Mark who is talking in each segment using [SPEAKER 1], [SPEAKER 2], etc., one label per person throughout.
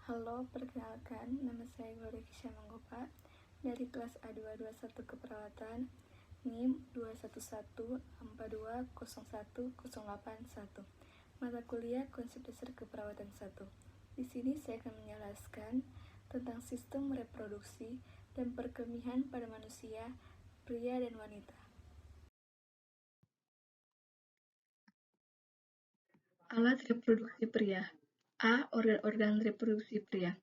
[SPEAKER 1] Halo, perkenalkan, nama saya Gloria Kisha Manggopa dari kelas A221 Keperawatan, NIM 211-4201-081, mata kuliah Konsep Dasar Keperawatan 1. Di sini saya akan menjelaskan tentang sistem reproduksi dan perkemihan pada manusia, pria dan wanita.
[SPEAKER 2] Alat reproduksi pria. A. Organ-organ reproduksi pria.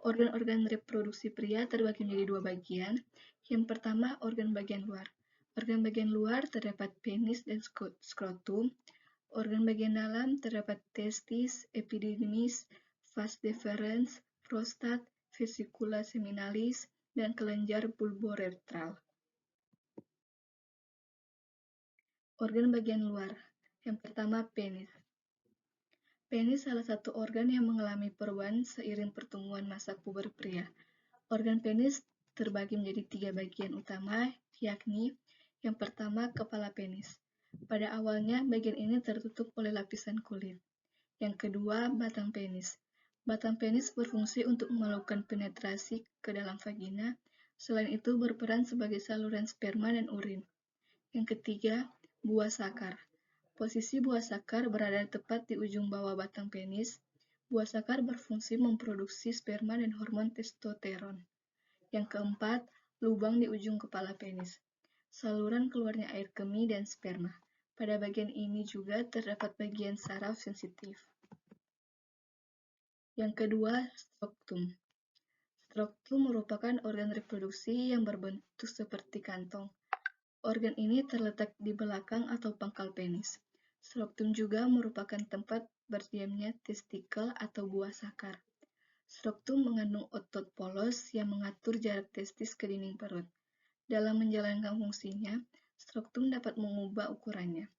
[SPEAKER 2] Organ-organ reproduksi pria terbagi menjadi dua bagian. Yang pertama, organ bagian luar. Organ bagian luar terdapat penis dan skrotum. Organ bagian dalam terdapat testis, epididymis, vas deferens, prostat, vesicula seminalis, dan kelenjar bulboretral. Organ bagian luar. Yang pertama, penis. Penis salah satu organ yang mengalami perubahan seiring pertumbuhan masa puber pria. Organ penis terbagi menjadi tiga bagian utama, yakni yang pertama, kepala penis. Pada awalnya, bagian ini tertutup oleh lapisan kulit. Yang kedua, batang penis. Batang penis berfungsi untuk melakukan penetrasi ke dalam vagina, selain itu berperan sebagai saluran sperma dan urin. Yang ketiga, buah sakar. Posisi buah sakar berada tepat di ujung bawah batang penis. Buah sakar berfungsi memproduksi sperma dan hormon testosteron. Yang keempat, lubang di ujung kepala penis. Saluran keluarnya air kemih dan sperma. Pada bagian ini juga terdapat bagian saraf sensitif. Yang kedua, struktum. Struktum merupakan organ reproduksi yang berbentuk seperti kantong. Organ ini terletak di belakang atau pangkal penis. Struktum juga merupakan tempat berdiamnya testikel atau buah sakar. Struktum mengandung otot polos yang mengatur jarak testis ke dinding perut. Dalam menjalankan fungsinya, struktum dapat mengubah ukurannya.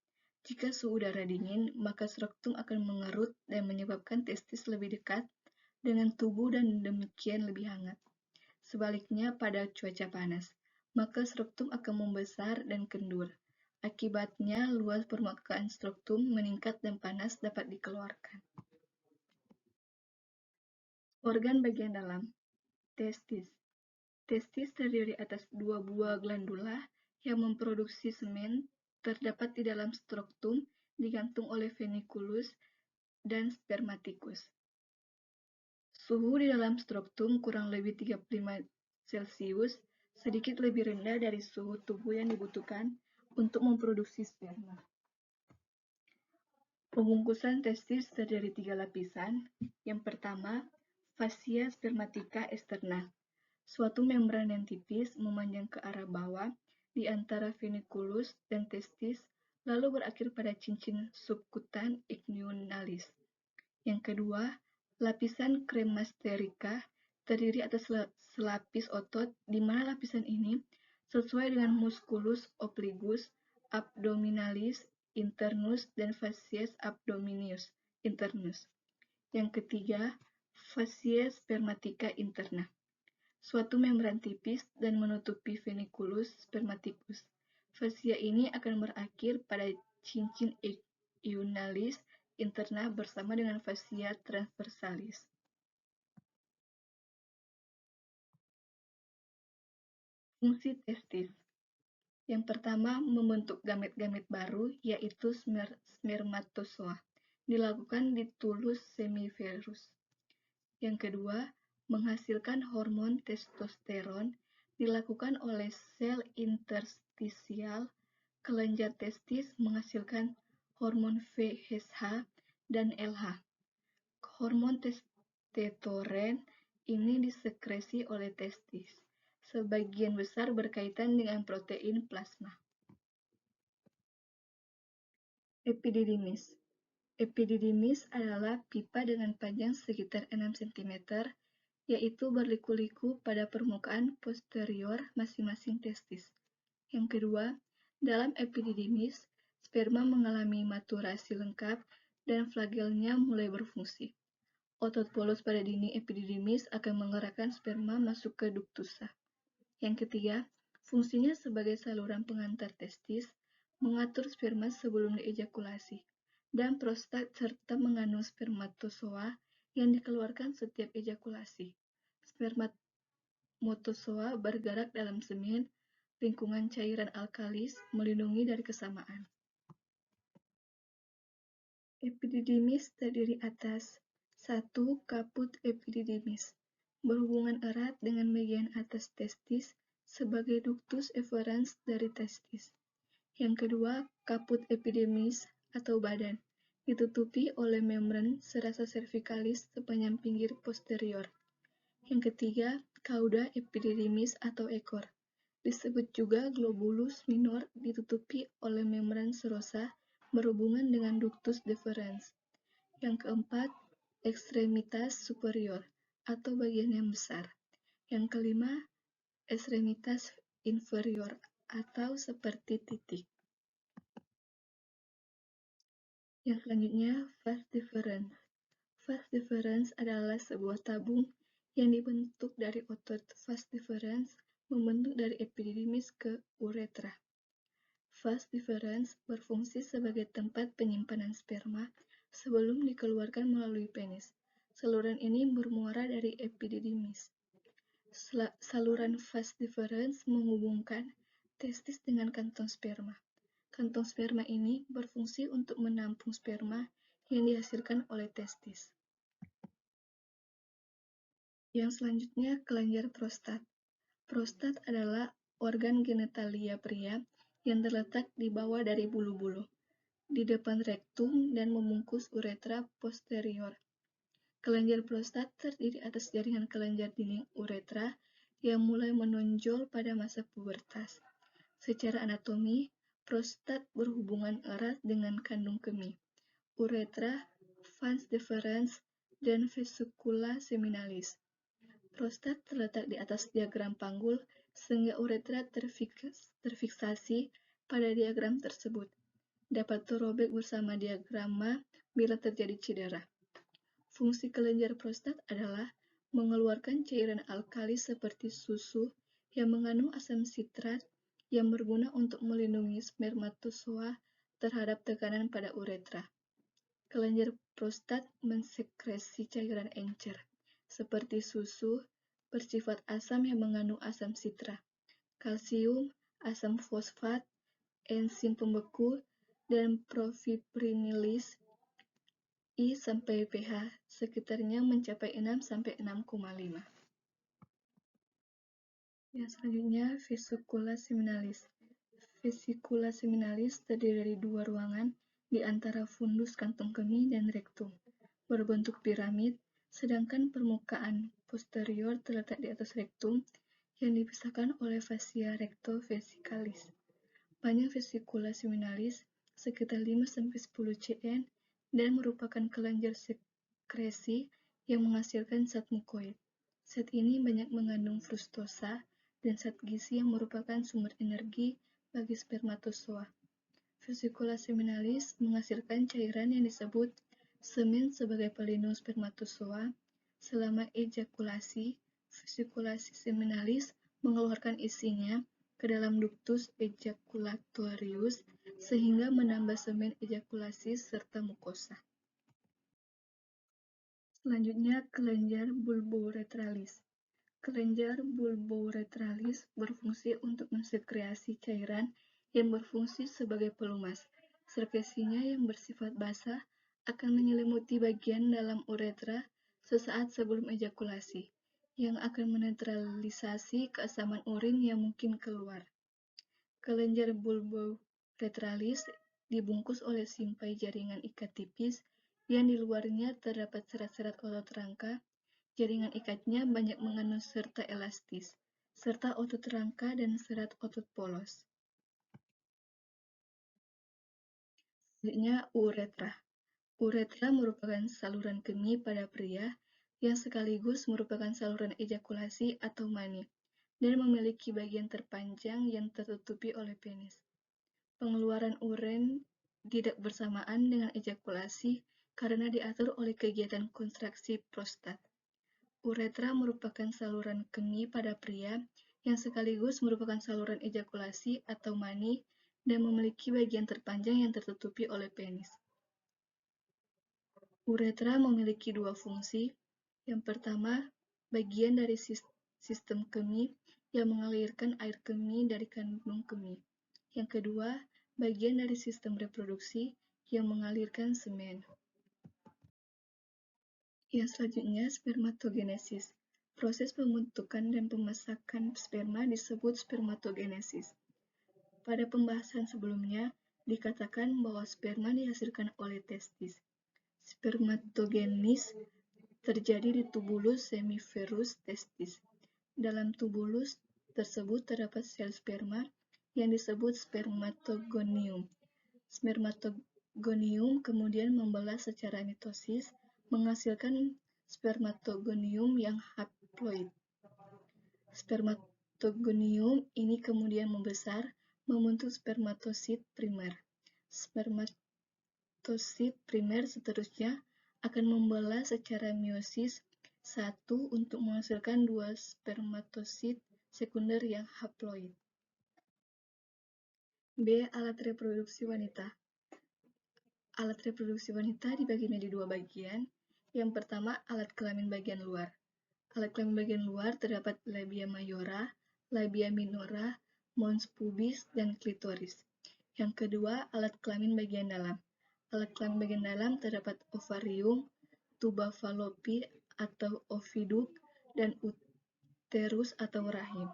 [SPEAKER 2] Jika suhu udara dingin, maka struktum akan mengerut dan menyebabkan testis lebih dekat dengan tubuh dan demikian lebih hangat. Sebaliknya, pada cuaca panas, maka struktum akan membesar dan kendur. Akibatnya, luas permukaan struktum meningkat dan panas dapat dikeluarkan. Organ bagian dalam. Testis. Testis terdiri atas dua buah glandula yang memproduksi semen, terdapat di dalam struktum, digantung oleh veniculus dan spermaticus. Suhu di dalam struktum kurang lebih 35 Celcius, sedikit lebih rendah dari suhu tubuh yang dibutuhkan untuk memproduksi sperma. Pembungkusan testis terdiri 3 lapisan. Yang pertama, fascia spermatica externa, suatu membran yang tipis memanjang ke arah bawah di antara veniculus dan testis, lalu berakhir pada cincin subkutan ichthyonalis. Yang kedua, lapisan kremasterika terdiri atas selapis otot, di mana lapisan ini sesuai dengan musculus obligus abdominalis internus dan facies abdominis internus. Yang ketiga, fascia spermatica interna, suatu membran tipis dan menutupi veniculus spermaticus. Fascia ini akan berakhir pada cincin ichthyonalis interna bersama dengan fascia transversalis. Fungsi testis. Yang pertama, membentuk gamet-gamet baru, yaitu spermatozoa. Dilakukan di tulus semiferus. Yang kedua, menghasilkan hormon testosteron. Dilakukan oleh sel interstisial. Kelenjar testis menghasilkan hormon FSH dan LH. Hormon testosteron ini disekresi oleh testis. Sebagian besar berkaitan dengan protein plasma. Epididymis. Epididymis adalah pipa dengan panjang sekitar 6 cm, yaitu berliku-liku pada permukaan posterior masing-masing testis. Yang kedua, dalam epididymis, sperma mengalami maturasi lengkap dan flagelnya mulai berfungsi. Otot polos pada dinding epididymis akan menggerakkan sperma masuk ke duktusa. Yang ketiga, fungsinya sebagai saluran pengantar testis, mengatur sperma sebelum diejakulasi, dan prostat serta mengandung spermatozoa yang dikeluarkan setiap ejakulasi. Spermatozoa bergerak dalam semen lingkungan cairan alkalis melindungi dari kesamaan. Epididymis terdiri atas 1. Kaput epididymis, berhubungan erat dengan bagian atas testis sebagai ductus efferens dari testis. Yang kedua, kaput epididymis atau badan, ditutupi oleh membran serasa cervicalis sepanjang pinggir posterior. Yang ketiga, cauda epididymis atau ekor, disebut juga globulus minor, ditutupi oleh membran serosa berhubungan dengan ductus deferens. Yang keempat, ekstremitas superior atau bagian yang besar. Yang kelima, ekstremitas inferior atau seperti titik. Yang selanjutnya, vas deferens. Vas deferens adalah sebuah tabung yang dibentuk dari otot vas deferens membentuk dari epididymis ke uretra. Vas deferens berfungsi sebagai tempat penyimpanan sperma sebelum dikeluarkan melalui penis. Saluran ini bermuara dari epididymis. Saluran vas deferens menghubungkan testis dengan kantong sperma. Kantong sperma ini berfungsi untuk menampung sperma yang dihasilkan oleh testis. Yang selanjutnya, kelenjar prostat. Prostat adalah organ genitalia pria yang terletak di bawah dari bulu-bulu, di depan rektum dan membungkus uretra posterior. Kelenjar prostat terdiri atas jaringan kelenjar dinding uretra yang mulai menonjol pada masa pubertas. Secara anatomi, prostat berhubungan erat dengan kandung kemih, uretra, vas deferens, dan vesicula seminalis. Prostat terletak di atas diagram panggul sehingga uretra terfiksasi pada diagram tersebut. Dapat terobek bersama diagrama bila terjadi cedera. Fungsi kelenjar prostat adalah mengeluarkan cairan alkali seperti susu yang mengandung asam sitrat yang berguna untuk melindungi spermatozoa terhadap tekanan pada uretra. Kelenjar prostat mensekresi cairan encer, seperti susu, bersifat asam yang mengandung asam sitra, kalsium, asam fosfat, enzim pembeku, dan profibrinilis I sampai pH sekitarnya mencapai 6-6,5. Yang selanjutnya, vesicula seminalis. Vesicula seminalis terdiri dari dua ruangan di antara fundus kantong kemih dan rektum, berbentuk piramid, sedangkan permukaan posterior terletak di atas rektum yang dipisahkan oleh fascia recto-vesicalis. Panjang vesicula seminalis sekitar 5-10 cm dan merupakan kelenjar sekresi yang menghasilkan zat mukoid. Zat ini banyak mengandung frustosa dan zat gizi yang merupakan sumber energi bagi spermatozoa. Vesicula seminalis menghasilkan cairan yang disebut semen sebagai pelindung spermatozoa. Selama ejakulasi, vesicula seminalis mengeluarkan isinya ke dalam ductus ejaculatorius sehingga menambah semen ejakulasi serta mukosa. Selanjutnya, kelenjar bulbouretralis. Kelenjar bulbouretralis berfungsi untuk mensekresi cairan yang berfungsi sebagai pelumas. Sekresinya yang bersifat basah akan menyelimuti bagian dalam uretra sesaat sebelum ejakulasi, yang akan menetralisasi keasaman urin yang mungkin keluar. Kelenjar bulbouretralis dibungkus oleh simpai jaringan ikat tipis yang di luarnya terdapat serat-serat otot rangka. Jaringan ikatnya banyak mengandung serta elastis, serta otot rangka dan serat otot polos. Selanjutnya, uretra. Uretra merupakan saluran kemih pada pria yang sekaligus merupakan saluran ejakulasi atau mani, dan memiliki bagian terpanjang yang tertutupi oleh penis. Pengeluaran urin tidak bersamaan dengan ejakulasi karena diatur oleh kegiatan kontraksi prostat. Uretra merupakan saluran kemih pada pria yang sekaligus merupakan saluran ejakulasi atau mani dan memiliki bagian terpanjang yang tertutupi oleh penis. Uretra memiliki dua fungsi. Yang pertama, bagian dari sistem kemih yang mengalirkan air kemih dari kandung kemih. Yang kedua, bagian dari sistem reproduksi yang mengalirkan semen. Yang selanjutnya, spermatogenesis. Proses pembentukan dan pemasakan sperma disebut spermatogenesis. Pada pembahasan sebelumnya, dikatakan bahwa sperma dihasilkan oleh testis. Spermatogenesis terjadi di tubulus semiferus testis. Dalam tubulus tersebut terdapat sel sperma yang disebut spermatogonium. Spermatogonium kemudian membelah secara mitosis, menghasilkan spermatogonium yang haploid. Spermatogonium ini kemudian membesar, membentuk spermatosit primer. Spermatosit primer seterusnya akan membelah secara meiosis satu untuk menghasilkan dua spermatosit sekunder yang haploid. B. Alat reproduksi wanita. Alat reproduksi wanita dibagi menjadi dua bagian. Yang pertama, alat kelamin bagian luar. Alat kelamin bagian luar terdapat labia mayora, labia minora, mons pubis, dan klitoris. Yang kedua, alat kelamin bagian dalam. Alat kelamin bagian dalam terdapat ovarium, tuba falopi atau oviduk, dan uterus atau rahim.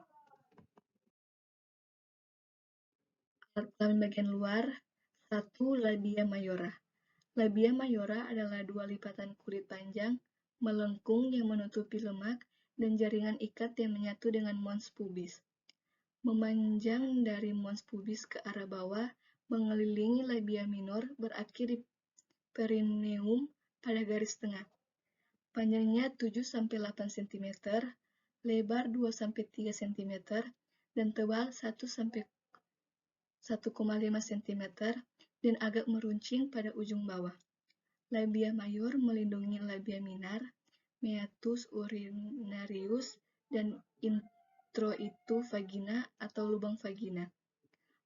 [SPEAKER 2] Alat kelamin bagian luar. 1. Labia mayora. Labia mayora adalah dua lipatan kulit panjang, melengkung yang menutupi lemak, dan jaringan ikat yang menyatu dengan mons pubis. Memanjang dari mons pubis ke arah bawah, mengelilingi labia minor, berakhir di perineum pada garis tengah. Panjangnya 7-8 cm, lebar 2-3 cm, dan tebal 1-1,5 cm, dan agak meruncing pada ujung bawah. Labia mayor melindungi labia minor, meatus urinarius, dan introitu vagina atau lubang vagina.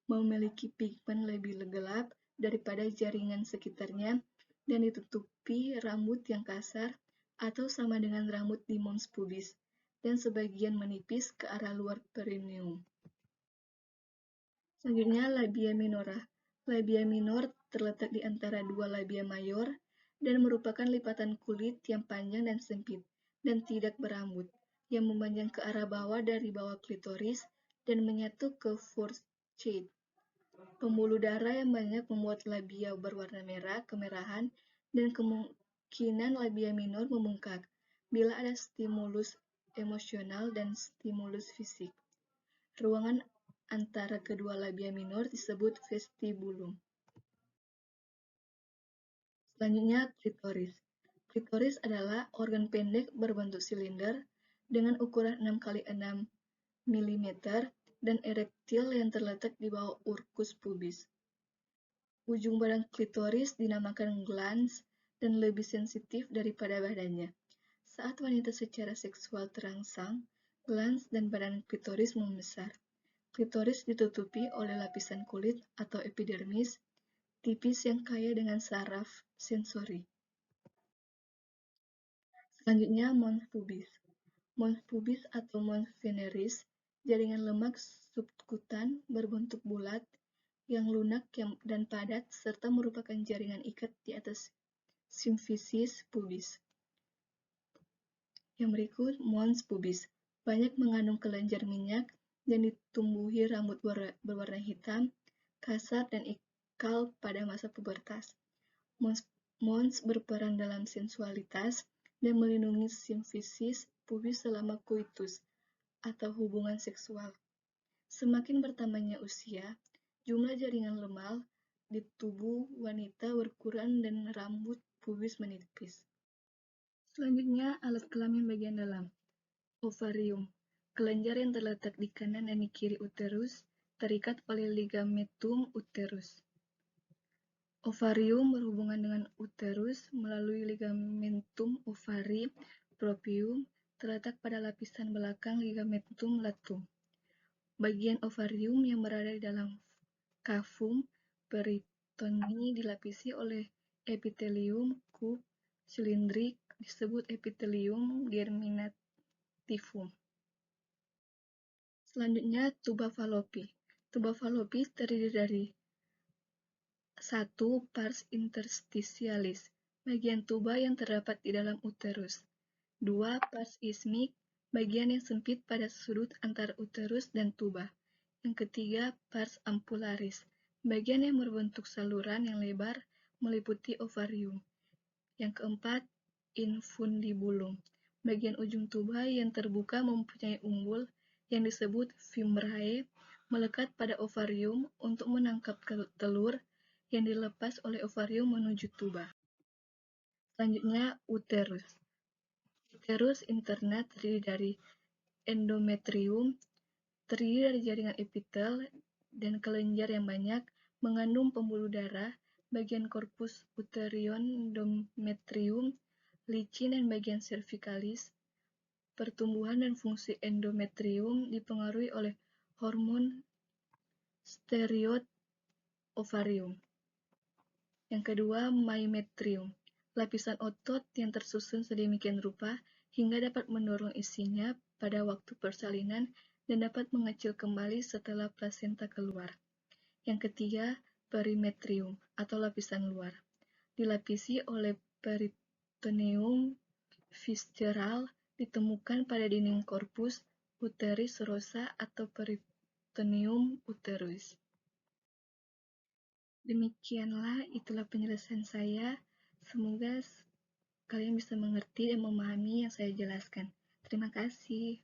[SPEAKER 2] Memiliki pigmen lebih gelap daripada jaringan sekitarnya dan ditutupi rambut yang kasar atau sama dengan rambut di mons pubis, dan sebagian menipis ke arah luar perineum. Selanjutnya, labia minora. Labia minor terletak di antara dua labia mayor dan merupakan lipatan kulit yang panjang dan sempit dan tidak berambut, yang memanjang ke arah bawah dari bawah klitoris dan menyatu ke fourchette. Pembuluh darah yang banyak membuat labia berwarna merah kemerahan dan kemungkinan labia minor membengkak bila ada stimulus emosional dan stimulus fisik. Ruangan antara kedua labia minor disebut vestibulum. Selanjutnya, klitoris. Klitoris adalah organ pendek berbentuk silinder dengan ukuran 6x6 mm dan erektil yang terletak di bawah urkus pubis. Ujung badan klitoris dinamakan glans dan lebih sensitif daripada badannya. Saat wanita secara seksual terangsang, glans dan badan klitoris membesar. Klitoris ditutupi oleh lapisan kulit atau epidermis tipis yang kaya dengan saraf sensori. Selanjutnya, mons pubis. Mons pubis atau mons veneris, jaringan lemak subkutan berbentuk bulat, yang lunak dan padat, serta merupakan jaringan ikat di atas simfisis pubis. Yang berikut, mons pubis. Banyak mengandung kelenjar minyak dan ditumbuhi rambut berwarna hitam, kasar, dan ikal pada masa pubertas. Mons berperan dalam sensualitas dan melindungi simfisis pubis selama koitus atau hubungan seksual. Semakin bertambahnya usia, jumlah jaringan lemak di tubuh wanita berkurang dan rambut pubis menipis. Selanjutnya, alat kelamin bagian dalam. Ovarium. Kelenjar yang terletak di kanan dan di kiri uterus terikat oleh ligamentum uterus. Ovarium berhubungan dengan uterus melalui ligamentum ovari proprium terletak pada lapisan belakang ligamentum latum. Bagian ovarium yang berada di dalam cavum peritoni dilapisi oleh epitelium cup silindrik disebut epitelium germinativum. Selanjutnya, tuba Fallopi. Tuba Fallopi terdiri dari 1. Pars interstitialis, bagian tuba yang terdapat di dalam uterus. 2. Pars isthmic, bagian yang sempit pada sudut antara uterus dan tuba. Yang ketiga, pars ampullaris, bagian yang berbentuk saluran yang lebar meliputi ovarium. Yang keempat, infundibulum, bagian ujung tuba yang terbuka mempunyai umbul yang disebut fimbriae melekat pada ovarium untuk menangkap telur yang dilepas oleh ovarium menuju tuba. Selanjutnya, uterus. Uterus interna terdiri dari endometrium, terdiri dari jaringan epitel dan kelenjar yang banyak, mengandung pembuluh darah, bagian korpus uterion endometrium, licin dan bagian cervicalis. Pertumbuhan dan fungsi endometrium dipengaruhi oleh hormon steroid ovarium. Yang kedua, myometrium, lapisan otot yang tersusun sedemikian rupa hingga dapat mendorong isinya pada waktu persalinan dan dapat mengecil kembali setelah plasenta keluar. Yang ketiga, perimetrium atau lapisan luar, dilapisi oleh peritoneum visceral, ditemukan pada dinding korpus uteris serosa atau peritoneum uterus. Demikianlah, itulah penjelasan saya. Semoga kalian bisa mengerti dan memahami yang saya jelaskan. Terima kasih.